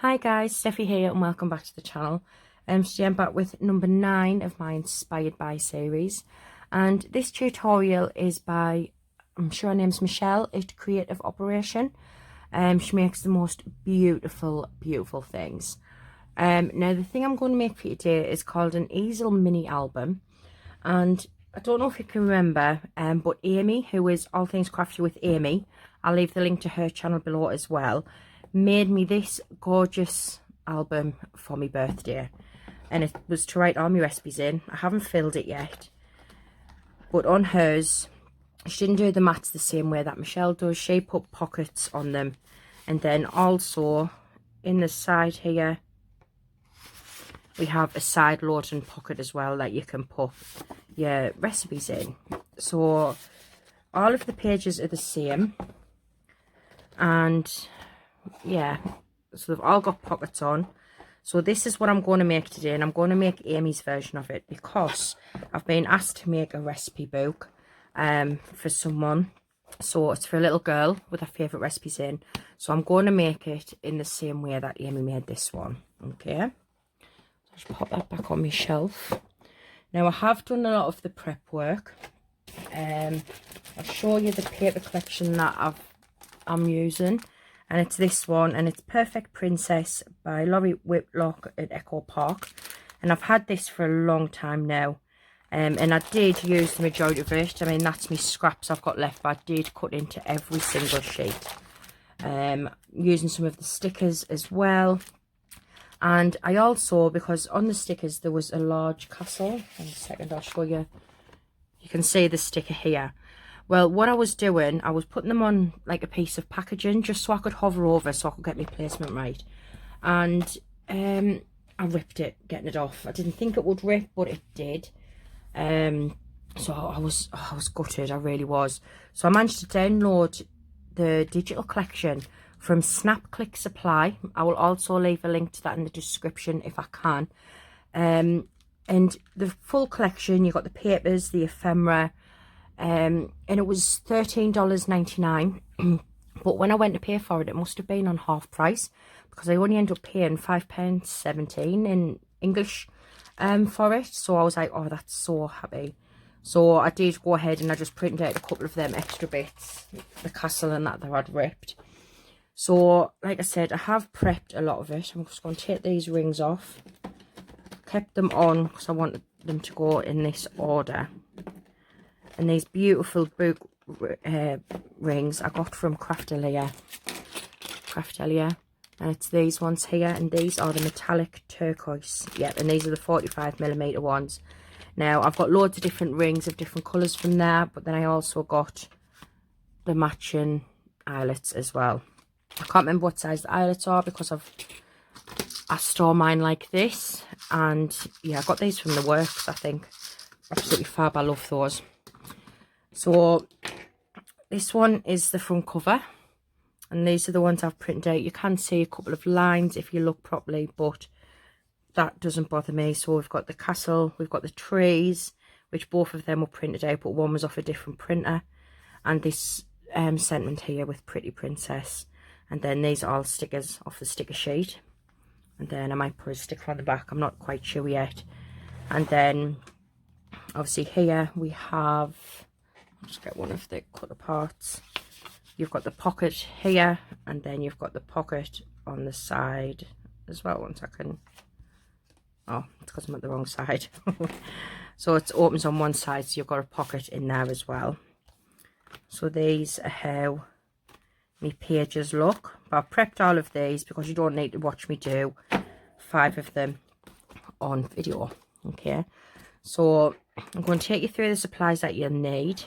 Hi guys, Steffi here and welcome back to the channel. Today I'm back with number 9 of my Inspired By series, and this tutorial is by, I'm sure her name's Michelle, at Creative Operation. She makes the most beautiful things. Now the thing I'm going to make for you today is called an Easel mini album, and I don't know if you can remember, but Aimee, who is All Things Crafty with Aimee, I'll leave the link to her channel below as well, made me this gorgeous album for my birthday, and it was to write all my recipes in. I haven't filled it yet, but on hers she didn't do the mats the same way that Michelle does. She put pockets on them, and then also in the side here we have a side loading pocket as well that you can put your recipes in. So all of the pages are the same, and yeah, so they've all got pockets on. So this is what I'm going to make today, and I'm going to make Aimee's version of it because I've been asked to make a recipe book for someone. So it's for a little girl with her favourite recipes in. So I'm going to make it in the same way that Aimee made this one. Okay, just pop that back on my shelf. Now I have done a lot of the prep work. I'll show you the paper collection that I'm using. And it's this one, and it's Perfect Princess by Laurie Whitlock at Echo Park. And I've had this for a long time now. And I did use the majority of it. I mean, that's my scraps I've got left, but I did cut into every single sheet. Using some of the stickers as well. And I also, because on the stickers there was a large castle. In a second, I'll show you. You can see the sticker here. Well, what I was doing, I was putting them on like a piece of packaging just so I could hover over so I could get my placement right. And I ripped it, getting it off. I didn't think it would rip, but it did. So I was gutted, I really was. So I managed to download the digital collection from Snap Click Supply. I will also leave a link to that in the description if I can. And the full collection, you've got the papers, the ephemera, and it was $13.99. But when I went to pay for it, it must have been on half price, because I only ended up paying £5.17 in English for it. So I was like, oh, that's so happy. So I did go ahead and I just printed out a couple of them extra bits, the castle and that I'd ripped. So like I said, I have prepped a lot of it. I'm just going to take these rings off. Kept them on because I wanted them to go in this order. And these beautiful book rings I got from Crafty, and it's these ones here, and these are the metallic turquoise. Yep, and these are the 45mm ones. Now I've got loads of different rings of different colours from there, but then I also got the matching eyelets as well. I can't remember what size the eyelets are because I store mine like this, and yeah, I got these from the works, I think. Absolutely fab, I love those. So this one is the front cover, and these are the ones I've printed out. You can see a couple of lines if you look properly, but that doesn't bother me. So we've got the castle, we've got the trees, which both of them were printed out, but one was off a different printer, and this sentiment here with Pretty Princess. And then these are all stickers off the sticker sheet, and then I might put a sticker on the back, I'm not quite sure yet. And then obviously here we have, I'll just get one of the cut aparts. You've got the pocket here, and then you've got the pocket on the side as well. 1 second. Oh, it's because I'm at the wrong side. So it opens on one side, so you've got a pocket in there as well. So these are how my pages look. But I've prepped all of these because you don't need to watch me do 5 of them on video. Okay, so I'm going to take you through the supplies that you'll need.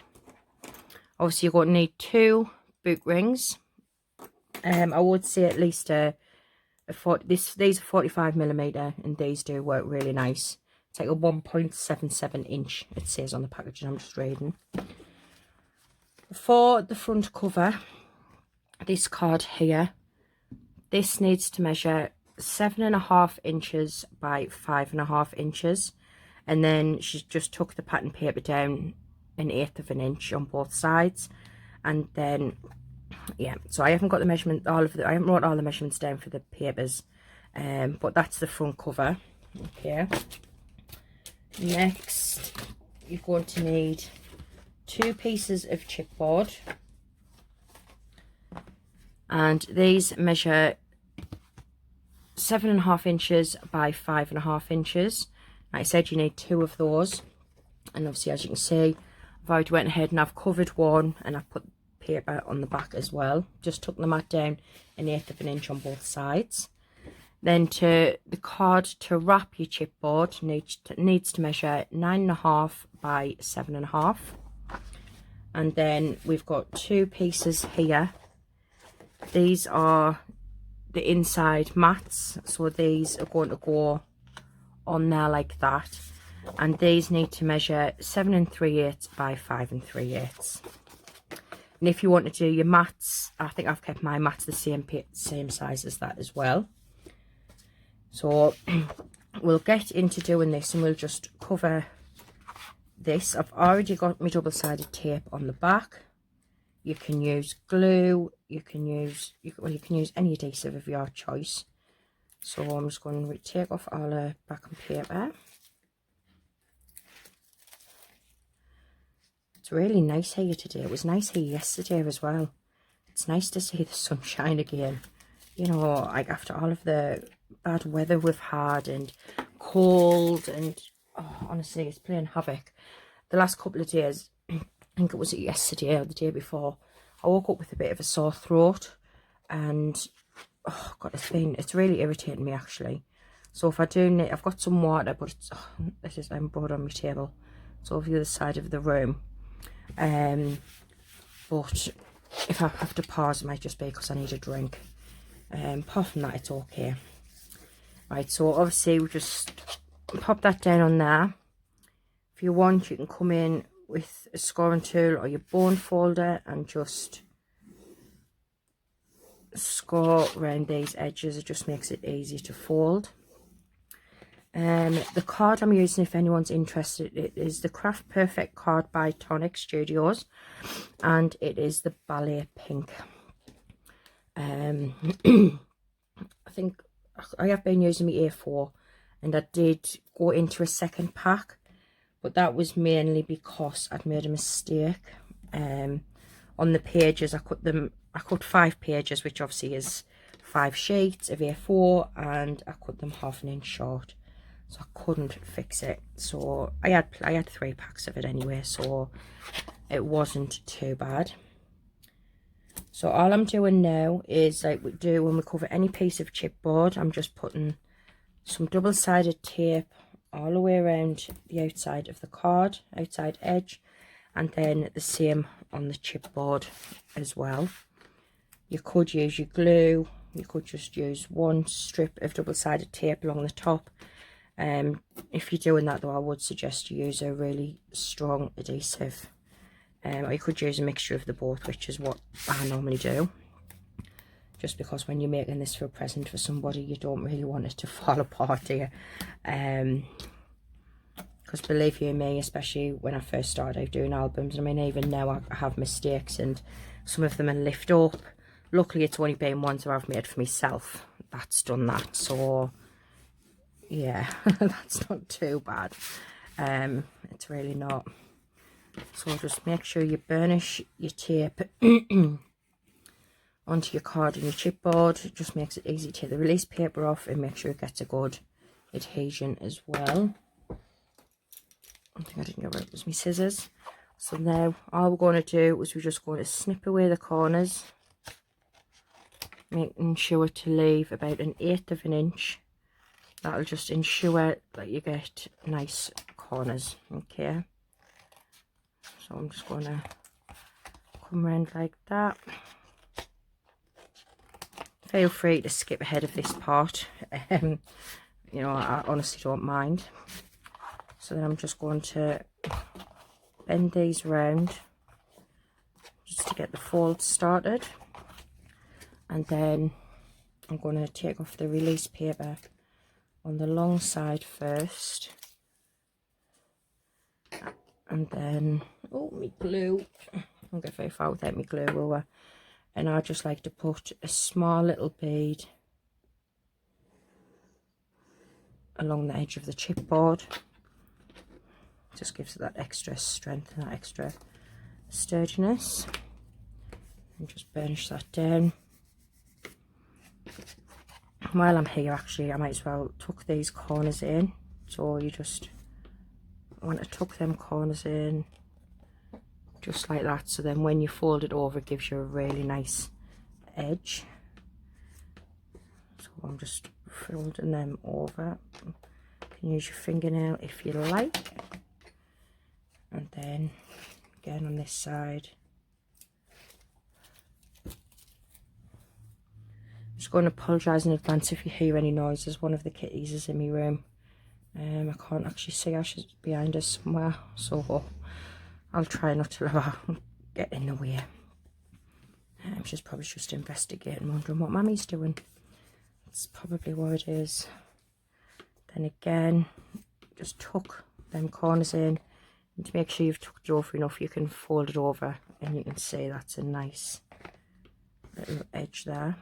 Obviously, you're going to need 2 book rings. I would say at least these are 45mm, and these do work really nice. It's like a 1.77 inch, it says on the packaging. I'm just reading. For the front cover, this card here, this needs to measure 7.5 inches by 5.5 inches, and then she just took the pattern paper down 1/8 of an inch on both sides. And then yeah, so I haven't got the measurement, I haven't wrote all the measurements down for the papers, but that's the front cover. Okay, next you're going to need 2 pieces of chipboard, and these measure 7.5 inches by 5.5 inches. Like I said, you need 2 of those, and obviously as you can see, I've already went ahead and I've covered one, and I've put paper on the back as well. Just took the mat down 1/8 of an inch on both sides. Then to the card to wrap your chipboard needs to measure 9.5 by 7.5. And then we've got 2 pieces here. These are the inside mats, so these are going to go on there like that, and these need to measure 7 3/8 by 5 3/8. And if you want to do your mats, I think I've kept my mats the same size as that as well. So we'll get into doing this, and we'll just cover this. I've already got my double-sided tape on the back. You can use glue, you can use any adhesive of your choice. So I'm just going to take off all the backing paper. It's really nice here today. It was nice here yesterday as well. It's nice to see the sunshine again. You know, like after all of the bad weather we've had and cold, and oh, honestly, it's playing havoc. The last couple of days, I think it was yesterday or the day before, I woke up with a bit of a sore throat, and oh god, it's really irritating me actually. So if I do need, I've got some water, but it's, this is brought on my table. It's over the other side of the room. But if I have to pause, it might just be because I need a drink. Apart from that, it's okay. Right, so obviously we just pop that down on there. If you want, you can come in with a scoring tool or your bone folder and just score around these edges. It just makes it easy to fold. The card I'm using, if anyone's interested, it is the Craft Perfect card by Tonic Studios, and it is the Ballet Pink. I think I have been using my A4, and I did go into a second pack, but that was mainly because I'd made a mistake. On the pages, I cut 5 pages, which obviously is 5 sheets of A4, and I cut them 1/2 inch short, so I couldn't fix it. So I had 3 packs of it anyway, so it wasn't too bad. So all I'm doing now is, like we do when we cover any piece of chipboard, I'm just putting some double-sided tape all the way around the outside of the card, outside edge, and then the same on the chipboard as well. You could use your glue, you could just use one strip of double-sided tape along the top. If you're doing that though, I would suggest you use a really strong adhesive. Or you could use a mixture of the both, which is what I normally do. Just because when you're making this for a present for somebody, you don't really want it to fall apart, do you? Because believe you me, especially when I first started out doing albums, I mean, even now I have mistakes and some of them are lift up. Luckily, it's only been ones that I've made for myself that's done that. So, yeah, that's not too bad. It's really not. So just make sure you burnish your tape onto your card and your chipboard. It just makes it easy to take the release paper off, and make sure it gets a good adhesion as well. I think I didn't get rid of my scissors. So now all we're going to do is we're just going to snip away the corners, making sure to leave about 1/8 of an inch. That'll just ensure that you get nice corners. Okay, so I'm just going to come around like that. Feel free to skip ahead of this part. You know, I honestly don't mind. So then I'm just going to bend these round just to get the fold started, and then I'm going to take off the release paper on the long side first, and then my glue. I'll get very far without my glue, will I? And I just like to put a small little bead along the edge of the chipboard. Just gives it that extra strength and that extra sturdiness. And just burnish that down. While I'm here, actually, I might as well tuck these corners in. So you just want to tuck them corners in just like that, so then when you fold it over, it gives you a really nice edge. So I'm just folding them over. You can use your fingernail if you like. And then again on this side. I'm just going to apologise in advance if you hear any noises. One of the kitties is in my room. I can't actually see her, she's behind us somewhere, so I'll try not to let her get in the way. She's probably just investigating, wondering what Mummy's doing. That's probably what it is. Then again, just tuck them corners in, and to make sure you've tucked it over enough, you can fold it over, and you can see that's a nice little edge there.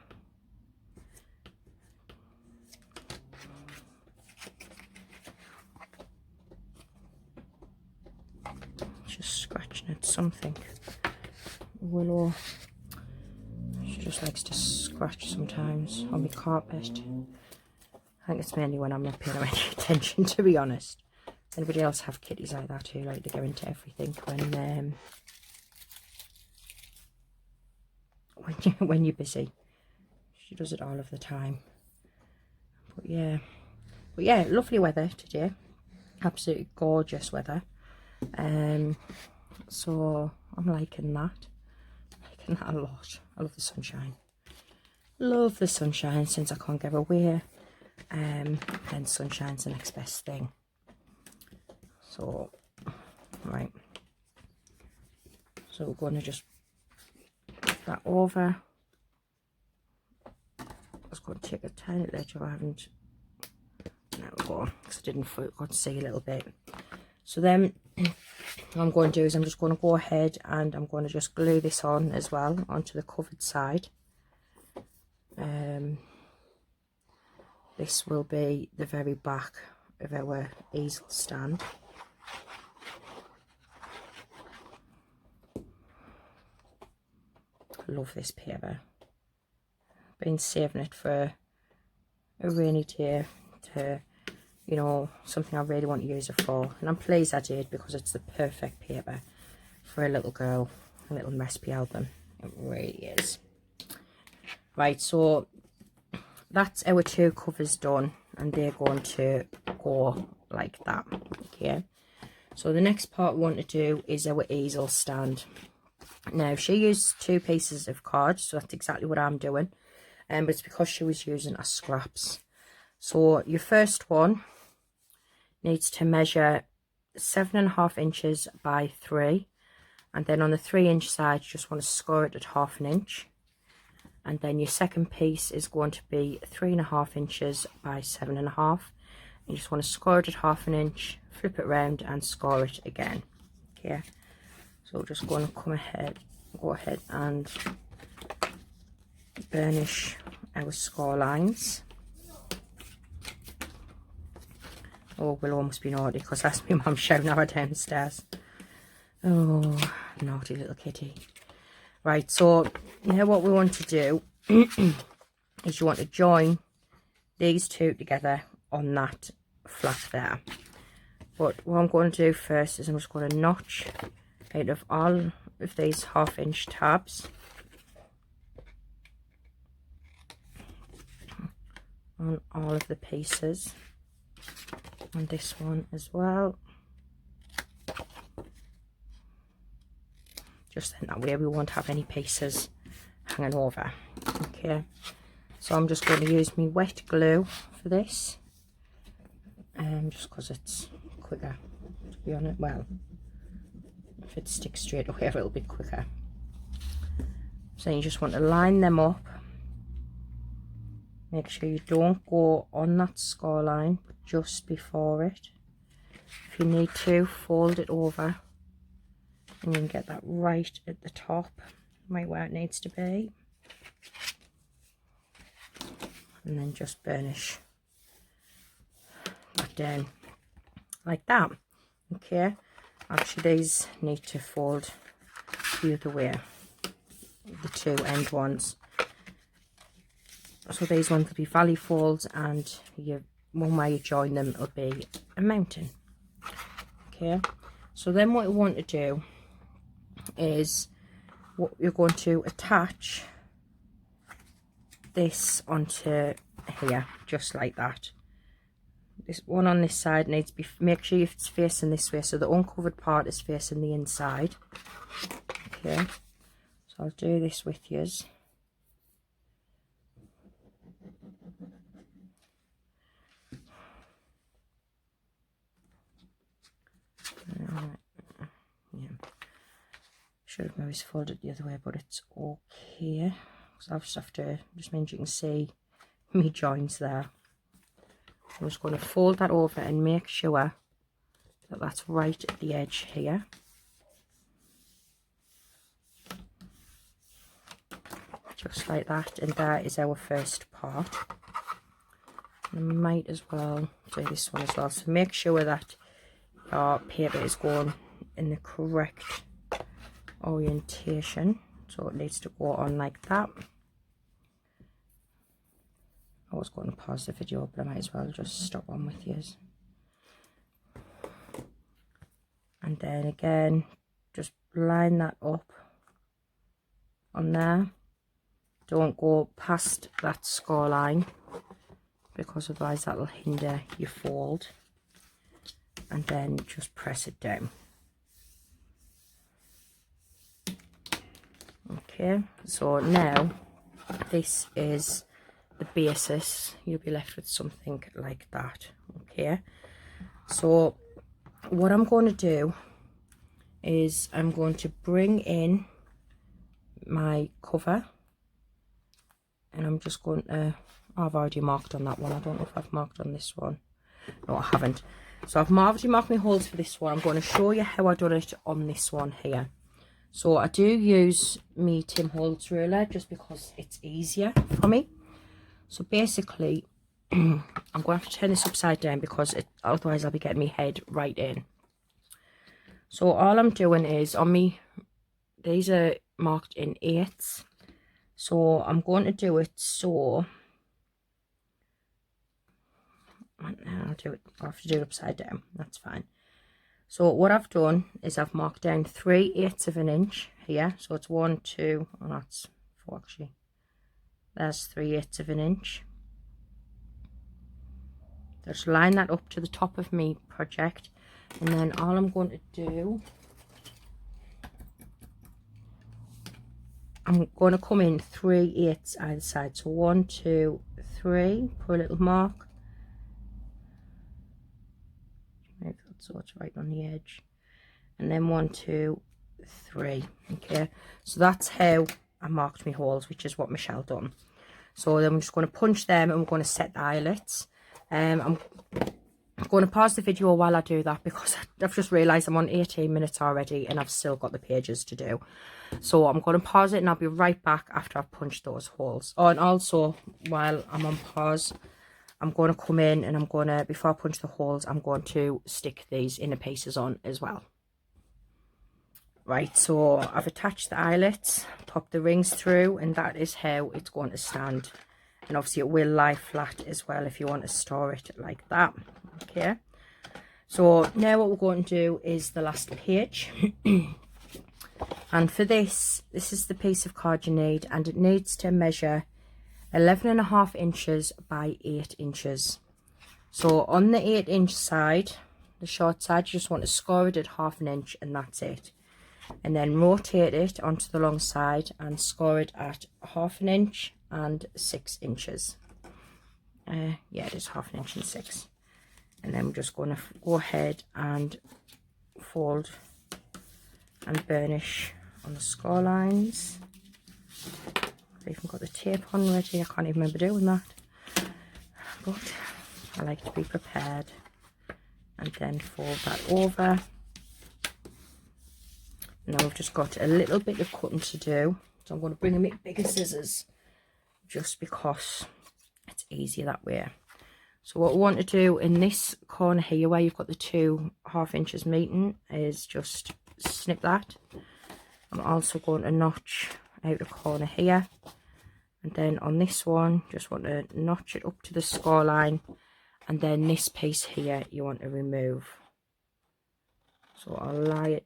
Just scratching at something. Willow, she just likes to scratch sometimes on my carpet. I think it's mainly when I'm not paying her any attention, to be honest. Anybody else have kitties like that who like to go into everything when you're busy? She does it all of the time. But yeah, lovely weather today. Absolutely gorgeous weather. So I'm liking that. A lot. I love the sunshine. Love the sunshine, since I can't get away. Then sunshine's the next best thing. So, right. So we're going to just put that over. I was going to take a tiny edge, I haven't. There we go, because I didn't got to see a little bit. So then what I'm going to do is I'm just going to go ahead and I'm going to just glue this on as well onto the covered side. This will be the very back of our easel stand. I love this paper. Been saving it for a rainy day, to, you know, something I really want to use it for, and I'm pleased I did, because it's the perfect paper for a little girl, a little recipe album. It really is. Right, so that's our two covers done, and they're going to go like that. Okay, so the next part we want to do is our easel stand. Now, she used 2 pieces of card, so that's exactly what I'm doing, but it's because she was using her scraps. So your first one needs to measure 7.5 inches by 3, and then on the 3-inch side you just want to score it at 1/2 inch, and then your second piece is going to be 3.5 inches by 7.5. You just want to score it at 1/2 inch, flip it around and score it again. Okay, so we're just going to go ahead and burnish our score lines. Oh, we'll almost be naughty because that's my mum shouting at her downstairs. Oh, naughty little kitty. Right, so now what we want to do is you want to join these two together on that flap there. But what I'm going to do first is I'm just going to notch out of all of these 1/2 inch tabs on all of the pieces, and this one as well. Just then that way we won't have any pieces hanging over. Okay, so I'm just going to use my wet glue for this, just because it's quicker, to be honest. Well, if it sticks straight away, it'll be quicker. So you just want to line them up. Make sure you don't go on that score line, but just before it. If you need to, fold it over, and you can get that right at the top, right where it needs to be. And then just burnish down like that. Okay, actually these need to fold the other way, the two end ones. So these ones will be valley folds, and one way you join them will be a mountain. Okay, so then what you want to do is you're going to attach this onto here, just like that. This one on this side needs to be, make sure it's facing this way, so the uncovered part is facing the inside. Okay, so I'll do this with yous. Yeah, should have maybe folded the other way, but it's okay. So I'll just have to, just means you can see me joins there. I'm just going to fold that over and make sure that that's right at the edge here. Just like that, and that is our first part. I might as well do this one as well, so make sure that your paper is going in the correct orientation, so it needs to go on like that. I was going to pause the video, but I might as well just stop on with yours. And then again, just line that up on there. Don't go past that score line, because otherwise that will hinder your fold. And then just press it down. Okay, so now this is the basis. You'll be left with something like that. Okay, so what I'm going to do is I'm going to bring in my cover, and I'm just going to, I've already marked on that one. I don't know if I've marked on this one. No, I haven't. So I've already marked my holes for this one. I'm going to show you how I done it on this one here. So I do use me Tim Holtz ruler just because it's easier for me. So basically, I'm going to have to turn this upside down because otherwise I'll be getting my head right in. So all I'm doing is, on me, these are marked in 8s. So I'm going to do it so, I'll have to do it upside down, that's fine. So what I've done is I've marked down 3/8 of an inch here. So it's 1, 2, oh, that's 4 actually. There's 3/8 of an inch. Just line that up to the top of me project, and then all I'm going to do, I'm going to come in 3/8 either side. So 1, 2, 3, put a little mark. Make that so it's right on the edge. And then 1, 2, 3. Okay, so that's how I marked my holes, which is what Michelle done. So then I'm just going to punch them, and we're going to set the eyelets. I'm going to pause the video while I do that, because I've just realised I'm on 18 minutes already and I've still got the pages to do. So I'm going to pause it, and I'll be right back after I've punched those holes. Oh, and also while I'm on pause, I'm going to come in and I'm going to, before I punch the holes, I'm going to stick these inner pieces on as well. Right, so I've attached the eyelets, popped the rings through, and that is how it's going to stand. And obviously it will lie flat as well if you want to store it like that. Okay, so now what we're going to do is the last page. And for this is the piece of card you need, and it needs to measure 11.5 inches by 8 inches. So on the 8-inch side, the short side, you just want to score it at 1/2 inch, and that's it. And then rotate it onto the long side and score it at 1/2 inch and 6 inches. Yeah, it is 1/2 inch and 6. And then we're just going to go ahead and fold and burnish on the score lines. I've even got the tape on ready. I can't even remember doing that, but I like to be prepared. And then fold that over. Now we've just got a little bit of cutting to do, so I'm going to bring a bit bigger scissors just because it's easier that way. So what we want to do in this corner here, where you've got the 2.5 inches meeting, is just snip that. I'm also going to notch out the corner here, and then on this one just want to notch it up to the score line, and then this piece here you want to remove. So I'll lay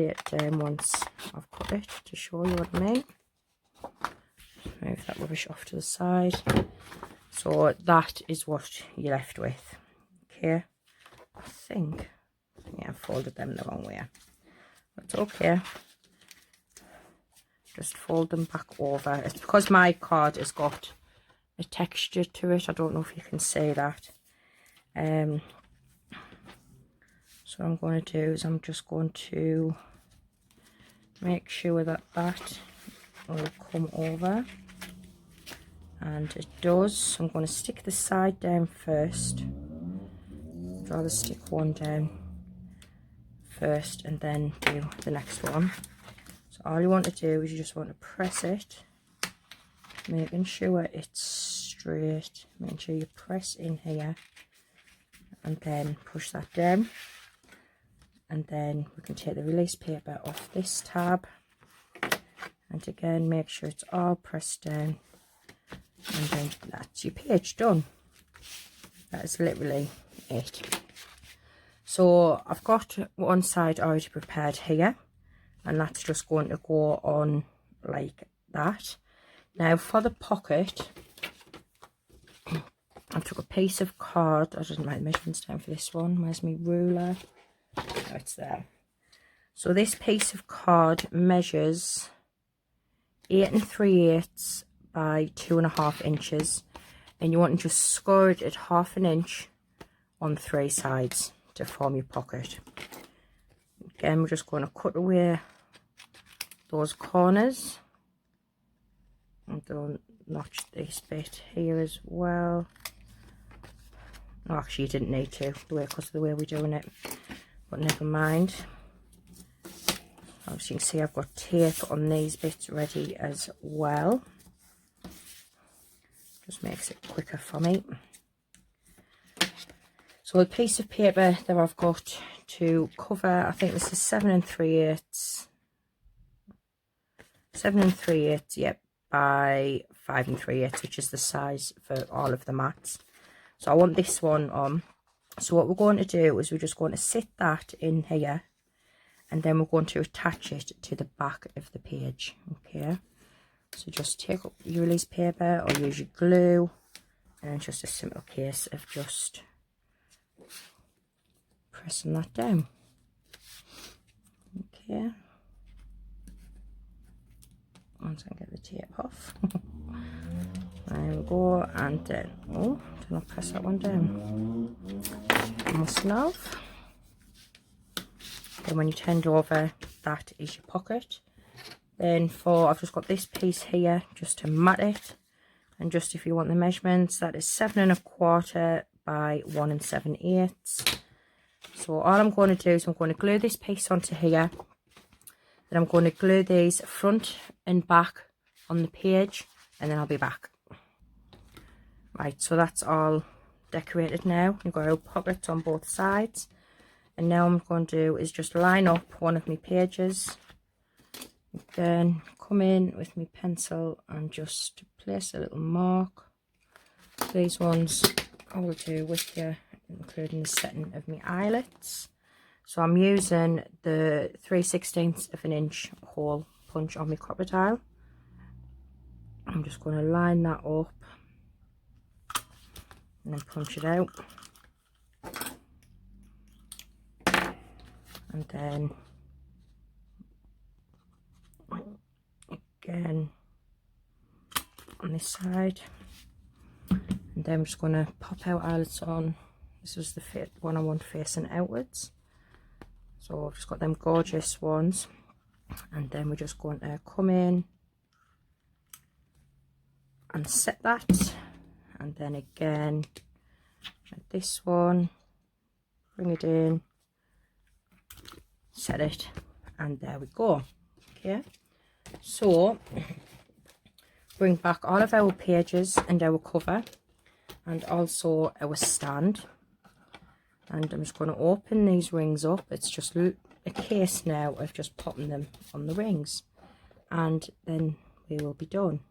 it down once I've cut it to show you what I mean. Move that rubbish off to the side. So that is what you're left with. Okay, I think, yeah, I folded them the wrong way. That's okay. Just fold them back over. It's because my card has got a texture to it. I don't know if you can see that. So what I'm going to do is I'm just going to make sure that that will come over, and it does. So I'm going to stick the side down first. I'd rather stick one down first and then do the next one. So all you want to do is you just want to press it, making sure it's straight, making sure you press in here and then push that down. And then we can take the release paper off this tab, and again make sure it's all pressed down, and then that's your page done. That is literally it. So I've got one side already prepared here, and that's just going to go on like that. Now for the pocket, I took a piece of card. I didn't write the measurements down for this one. Where's my ruler? Oh, it's there. So this piece of card measures 8 3/8 by 2.5 inches, and you want to just score it at 1/2 inch on 3 sides to form your pocket. Again, we're just going to cut away those corners, and don't notch this bit here as well. Oh, actually you didn't need to, because of the way we're doing it, but never mind. As you can see, I've got tape on these bits ready as well. Just makes it quicker for me. So a piece of paper that I've got to cover, I think this is 7 3/8. 7 3/8, yep, by 5 3/8, which is the size for all of the mats. So I want this one on. So what we're going to do is we're just going to sit that in here, and then we're going to attach it to the back of the page. Okay, so just take up your release paper or use your glue, and just a simple case of just pressing that down. Okay, once I get the tape off. There we go, and then, oh, do not press that one down. Must have. Then when you turned over, that is your pocket. Then I've just got this piece here just to mat it, and just if you want the measurements, that is 7 1/4 by 1 7/8. So all I'm going to do is I'm going to glue this piece onto here, then I'm going to glue these front and back on the page, and then I'll be back. Right, so that's all decorated now. You've got our pockets on both sides, and now what I'm going to do is just line up one of my pages. Then come in with my pencil and just place a little mark. These ones I will do with you, including the setting of my eyelets. So I'm using the 3/16 of an inch hole punch on my crocodile. I'm just going to line that up and then punch it out, and then again on this side, and then I'm just going to pop out eyelets on. This is the one I want facing outwards, so I've just got them gorgeous ones, and then we're just going to come in and set that, and then again this one, bring it in, set it, and there we go. Okay, so bring back all of our pages and our cover. and also our stand. And I'm just going to open these rings up. It's just a case now of just popping them on the rings, and then we will be done.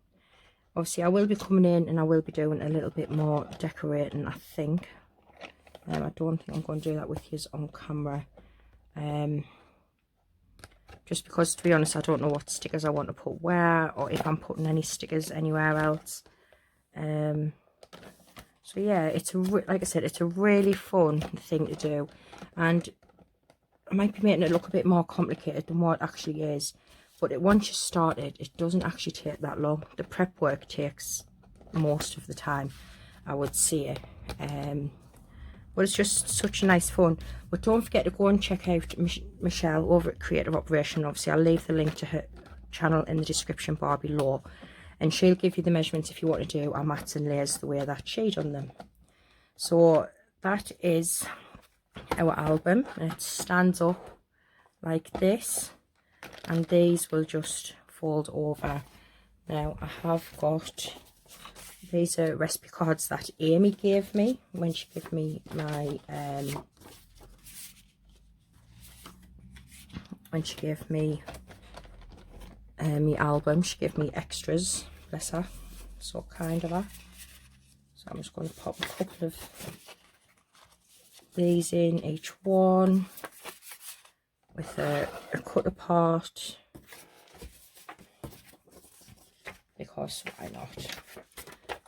Obviously I will be coming in and I will be doing a little bit more decorating, I think. I don't think I'm going to do that with you on camera, just because, to be honest, I don't know what stickers I want to put where, or if I'm putting any stickers anywhere else. So yeah, it's like I said, it's a really fun thing to do, and I might be making it look a bit more complicated than what it actually is, but once you start it, it doesn't actually take that long. The prep work takes most of the time, I would say, but it's just such a nice fun. But don't forget to go and check out Michelle over at Creative Operation. Obviously I'll leave the link to her channel in the description bar below, and she'll give you the measurements if you want to do our mats and layers the way that she done them. So that is our album, and it stands up like this, and these will just fold over. Now I have got, these are recipe cards that Aimee gave me when she gave me my my album. She gave me extras, bless her, so kind of her. So I'm just going to pop a couple of these in each one with a cut apart, because why not?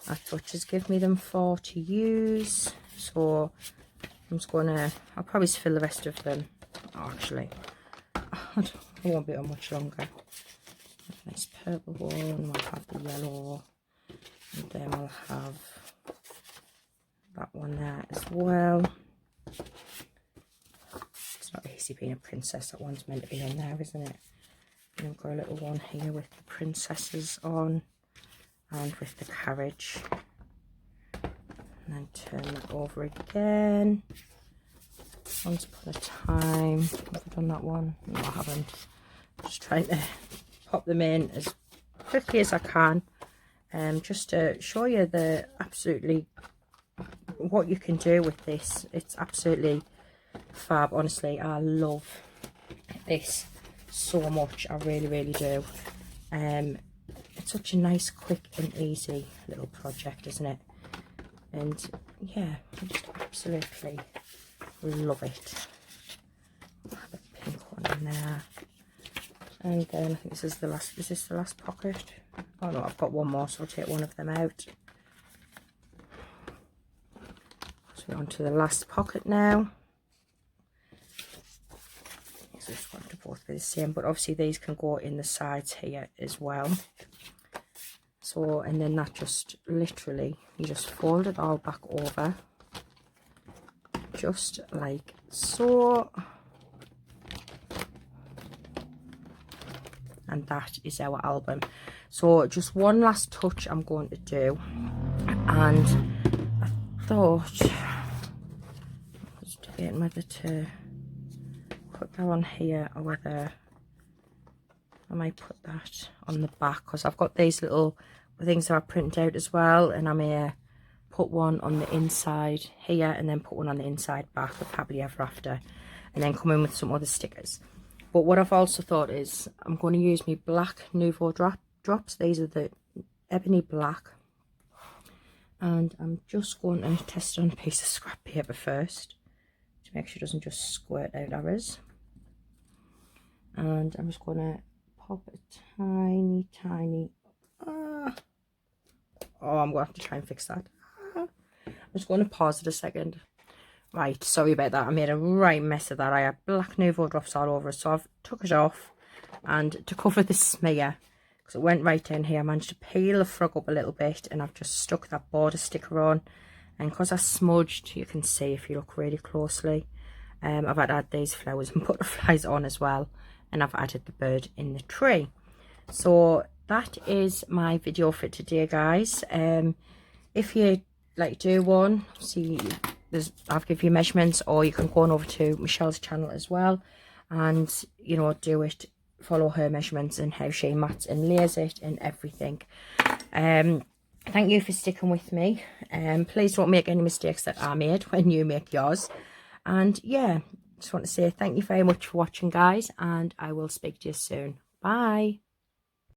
Our touches give me them 4 to use, so I'm just gonna, I'll probably fill the rest of them. Oh, actually, I won't be on much longer. Nice purple one, we'll have the yellow, and then we'll have that one there as well. It's not easy being a princess, that one's meant to be on there, isn't it? And I've got a little one here with the princesses on, and with the carriage, and then turn that over again. Once upon a time, have I done that one? No, I haven't. Just trying to pop them in as quickly as I can, just to show you the absolutely what you can do with this. It's absolutely fab, honestly. I love this so much, I really do. It's such a nice, quick and easy little project, isn't it? And yeah, I just absolutely love it. I'll have a pink one in there, and then I think this is the last. Is this the last pocket? Oh no, I've got one more, so I'll take one of them out. So we're on to the last pocket now. So I just want to both be the same, but obviously these can go in the sides here as well. So, and then that just literally, you just fold it all back over, just like so. And that is our album. So just one last touch I'm going to do, and I thought I was debating whether to put that on here or whether I might put that on the back, because I've got these little things that I printed out as well, and I may put one on the inside here and then put one on the inside back of Happily Ever After, and then come in with some other stickers. But what I've also thought is I'm going to use my black Nouveau drops. These are the ebony black, and I'm just going to test it on a piece of scrap paper first to make sure it doesn't just squirt out ours. And I'm just going to pop a tiny oh, I'm going to have to try and fix that. I'm just going to pause it a second. Right, sorry about that. I made a right mess of that. I had black Nouveau drops all over it, so I've took it off, and to cover the smear, because it went right down here, I managed to peel the frog up a little bit, and I've just stuck that border sticker on. And because I smudged, you can see if you look really closely, I've had to add these flowers and butterflies on as well, and I've added the bird in the tree. So that is my video for today, guys. If you like do one, see, I'll give you measurements, or you can go on over to Michelle's channel as well, and you know, do it, follow her measurements and how she mats and layers it and everything. thank you for sticking with me. Please don't make any mistakes that I made when you make yours. And yeah, just want to say thank you very much for watching, guys, and I will speak to you soon. Bye.